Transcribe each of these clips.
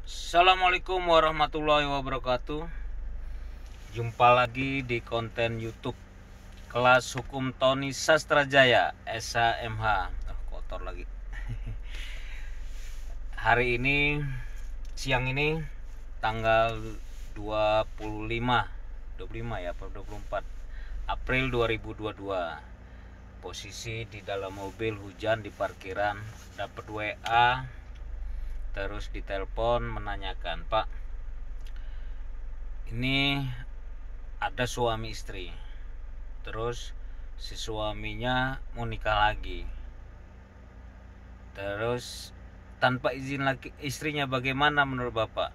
Assalamualaikum warahmatullahi wabarakatuh. Jumpa lagi di konten YouTube Kelas Hukum Tony Sastrajaya SHMH. Kotor lagi. Hari ini, siang ini tanggal 25 ya, 24 April 2022. Posisi di dalam mobil, hujan di parkiran, dapat WA, terus ditelepon menanyakan, "Pak, ini ada suami istri, terus si suaminya mau nikah lagi, terus tanpa izin laki istrinya, bagaimana menurut Bapak?"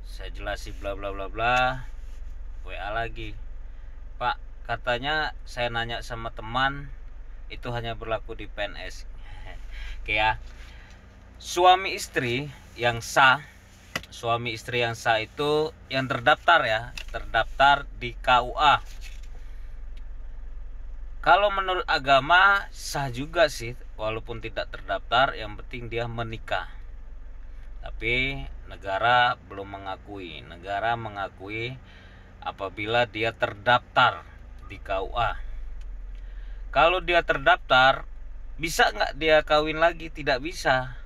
Saya jelasin bla bla bla bla. WA lagi, "Pak, katanya saya nanya sama teman, itu hanya berlaku di PNS." Oke ya. Suami istri yang sah itu yang terdaftar ya, terdaftar di KUA. Kalau menurut agama sah juga sih, walaupun tidak terdaftar, yang penting dia menikah. Tapi negara belum mengakui. Negara mengakui apabila dia terdaftar di KUA. Kalau dia terdaftar, bisa nggak dia kawin lagi? Tidak bisa.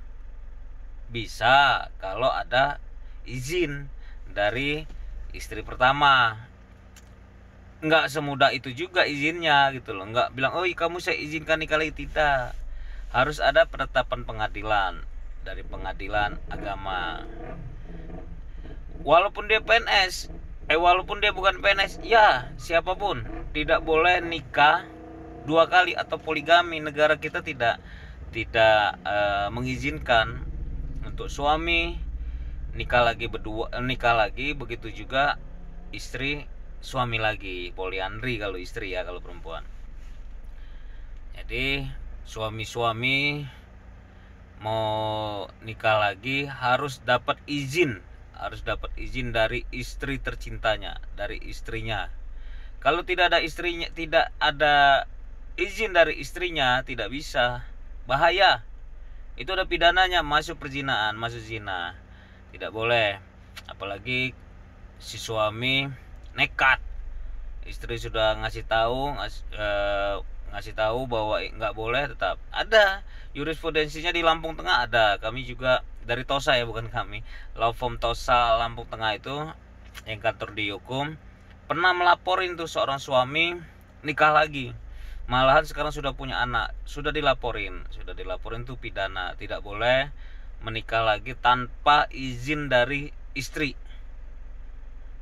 Bisa kalau ada izin dari istri pertama. Nggak semudah itu juga izinnya gitu loh. Nggak bilang, "Oh, kamu saya izinkan nikah lagi." Tidak. Harus ada penetapan pengadilan dari pengadilan agama. Walaupun dia PNS, walaupun dia bukan PNS, ya siapapun tidak boleh nikah dua kali atau poligami. Negara kita tidak mengizinkan untuk suami nikah lagi berdua, nikah lagi, begitu juga istri suami lagi, poliandri kalau istri ya, kalau perempuan. Jadi suami-suami mau nikah lagi harus dapat izin dari istri tercintanya, dari istrinya. Kalau tidak ada istrinya, tidak ada izin dari istrinya, tidak bisa, bahaya. Itu ada pidananya, masuk perzinaan, masuk zina. Tidak boleh. Apalagi si suami nekat, istri sudah ngasih tahu bahwa nggak boleh, tetap ada jurisprudensinya di Lampung Tengah. Ada, kami juga dari Tosa ya, bukan kami, Law Firm Tosa Lampung Tengah itu yang kantor di hukum, pernah melaporin tuh seorang suami nikah lagi. Malahan sekarang sudah punya anak, sudah dilaporin tuh pidana. Tidak boleh menikah lagi tanpa izin dari istri.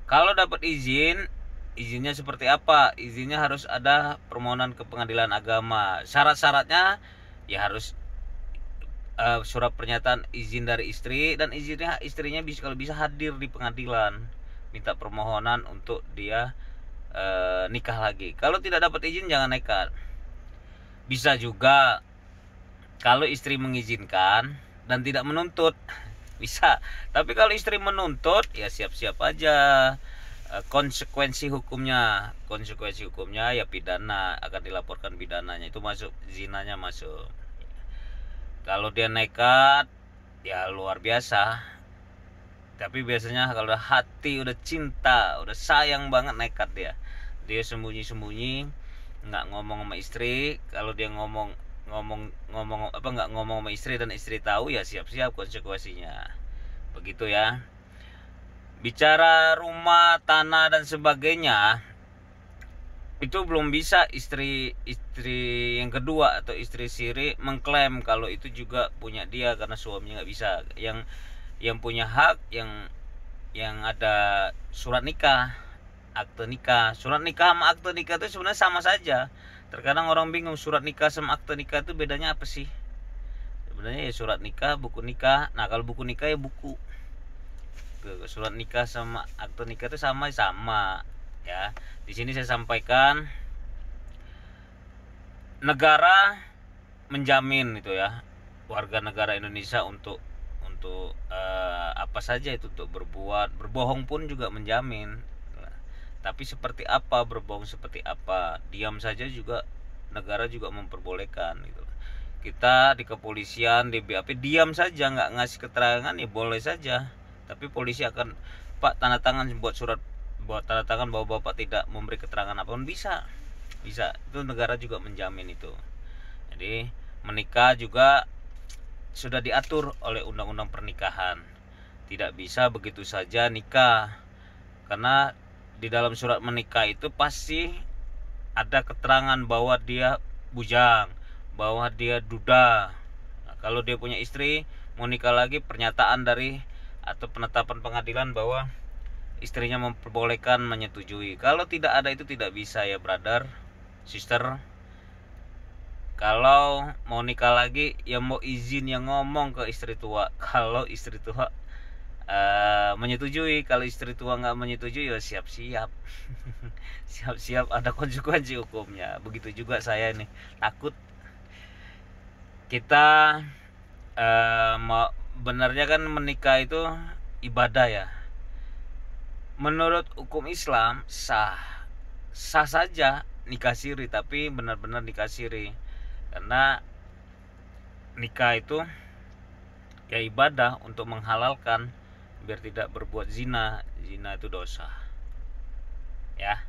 Kalau dapat izinnya seperti apa? Izinnya harus ada permohonan ke pengadilan agama. Syarat-syaratnya ya harus surat pernyataan izin dari istri, dan istrinya bisa, kalau bisa hadir di pengadilan, minta permohonan untuk dia nikah lagi. Kalau tidak dapat izin jangan nekat. Bisa juga kalau istri mengizinkan dan tidak menuntut, bisa. Tapi kalau istri menuntut, ya siap-siap aja konsekuensi hukumnya ya pidana, akan dilaporkan pidananya, itu masuk, zinanya masuk. Kalau dia nekat ya luar biasa. Tapi biasanya kalau udah hati, udah cinta, udah sayang banget, nekat dia sembunyi-sembunyi, nggak ngomong sama istri. Kalau dia ngomong apa, nggak ngomong sama istri dan istri tahu, ya siap-siap konsekuensinya. Begitu ya. Bicara rumah, tanah dan sebagainya, itu belum bisa istri yang kedua atau istri siri mengklaim kalau itu juga punya dia, karena suaminya nggak bisa. Yang punya hak, yang ada surat nikah, akte nikah. Surat nikah sama akte nikah itu sebenarnya sama saja. Terkadang orang bingung, surat nikah sama akte nikah itu bedanya apa sih? Sebenarnya ya surat nikah, buku nikah. Nah, kalau buku nikah ya buku. Surat nikah sama akte nikah itu sama ya. Di sini saya sampaikan, negara menjamin itu ya, warga negara Indonesia untuk apa saja itu, untuk berbohong pun juga menjamin. Tapi seperti apa berbohong, seperti apa diam saja juga negara juga memperbolehkan gitu. kita di kepolisian, di BAP diam saja nggak ngasih keterangan ya boleh saja, tapi polisi akan, Pak tanda tangan buat surat, buat tanda tangan bahwa Bapak tidak memberi keterangan apapun, bisa itu negara juga menjamin itu. Jadi menikah juga sudah diatur oleh undang-undang pernikahan, tidak bisa begitu saja nikah, karena di dalam surat menikah itu pasti ada keterangan bahwa dia bujang, bahwa dia duda. Nah, kalau dia punya istri mau nikah lagi, pernyataan dari atau penetapan pengadilan bahwa istrinya memperbolehkan, menyetujui. Kalau tidak ada itu tidak bisa ya brother, sister. Kalau mau nikah lagi ya mau izin yang ngomong ke istri tua. Kalau istri tua menyetujui, kalau istri tua nggak menyetujui ya siap-siap siap-siap ada konsekuensi hukumnya. Begitu juga saya nih, takut kita benarnya kan menikah itu ibadah ya. Menurut hukum Islam sah saja nikah siri, tapi benar-benar nikah siri, karena nikah itu ya ibadah untuk menghalalkan biar tidak berbuat zina. Zina itu dosa ya.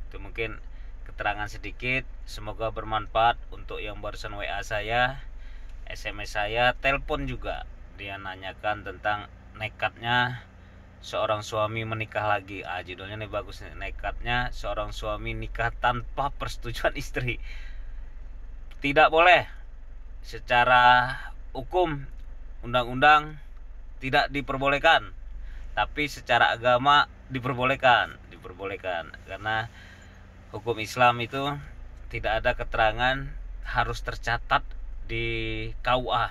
Itu mungkin keterangan sedikit, semoga bermanfaat untuk yang barusan WA saya, SMS saya, telepon juga. Dia nanyakan tentang nekatnya seorang suami menikah lagi. Judulnya nih bagus nih, nekatnya seorang suami nikah tanpa persetujuan istri. Tidak boleh, secara hukum undang-undang tidak diperbolehkan, tapi secara agama diperbolehkan, karena hukum Islam itu tidak ada keterangan harus tercatat di KUA,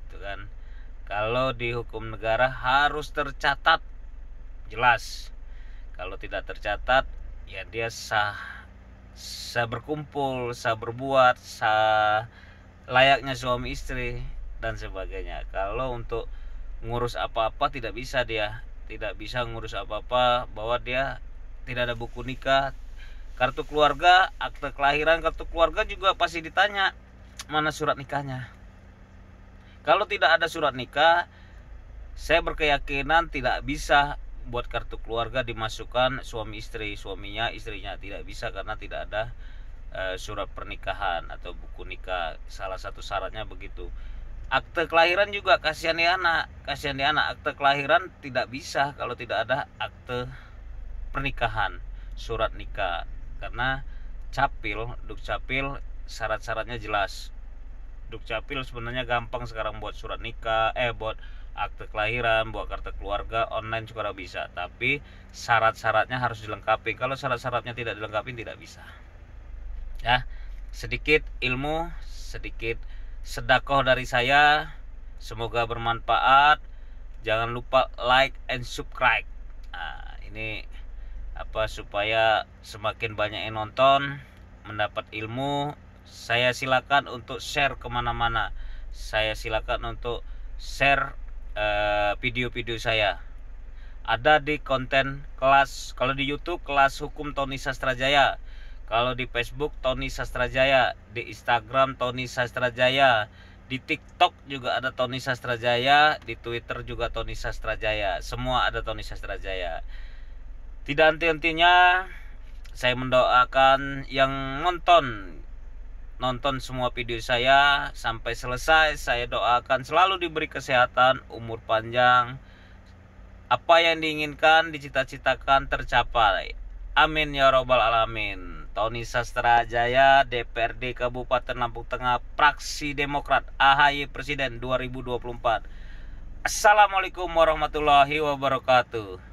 itu kan. Kalau di hukum negara harus tercatat jelas. Kalau tidak tercatat ya dia sah berkumpul, sah berbuat, sah layaknya suami istri dan sebagainya. Kalau untuk ngurus apa-apa tidak bisa, dia tidak bisa ngurus apa-apa bahwa dia tidak ada buku nikah, kartu keluarga, akte kelahiran, kartu keluarga juga pasti ditanya mana surat nikahnya. Kalau tidak ada surat nikah, saya berkeyakinan tidak bisa buat kartu keluarga dimasukkan suami istri, suaminya istrinya, tidak bisa, karena tidak ada surat pernikahan atau buku nikah. Salah satu syaratnya begitu. Akte kelahiran juga kasihan di anak, akte kelahiran tidak bisa kalau tidak ada akte pernikahan, surat nikah, karena capil, dukcapil syarat-syaratnya jelas. Dukcapil sebenarnya gampang sekarang buat surat nikah, buat akte kelahiran, buat kartu keluarga online juga bisa, tapi syarat-syaratnya harus dilengkapi. Kalau syarat-syaratnya tidak dilengkapi tidak bisa. Ya, sedikit ilmu, sedikit sedekah dari saya, semoga bermanfaat. Jangan lupa like and subscribe. Ini supaya semakin banyak yang nonton, mendapat ilmu. Saya silakan untuk share kemana-mana. Saya silakan untuk share video-video saya. Ada di konten kelas, kalau di YouTube kelas hukum Tony Sastrajaya, kalau di Facebook Tony Sastrajaya, di Instagram Tony Sastrajaya, di TikTok juga ada Tony Sastrajaya, di Twitter juga Tony Sastrajaya, semua ada Tony Sastrajaya. Tidak henti-hentinya saya mendoakan yang nonton semua video saya sampai selesai. Saya doakan selalu diberi kesehatan, umur panjang, apa yang diinginkan, dicita-citakan tercapai. Amin ya robbal alamin. Tony Sastrajaya, DPRD Kabupaten Lampung Tengah, Fraksi Demokrat, AHY Presiden 2024. Assalamualaikum warahmatullahi wabarakatuh.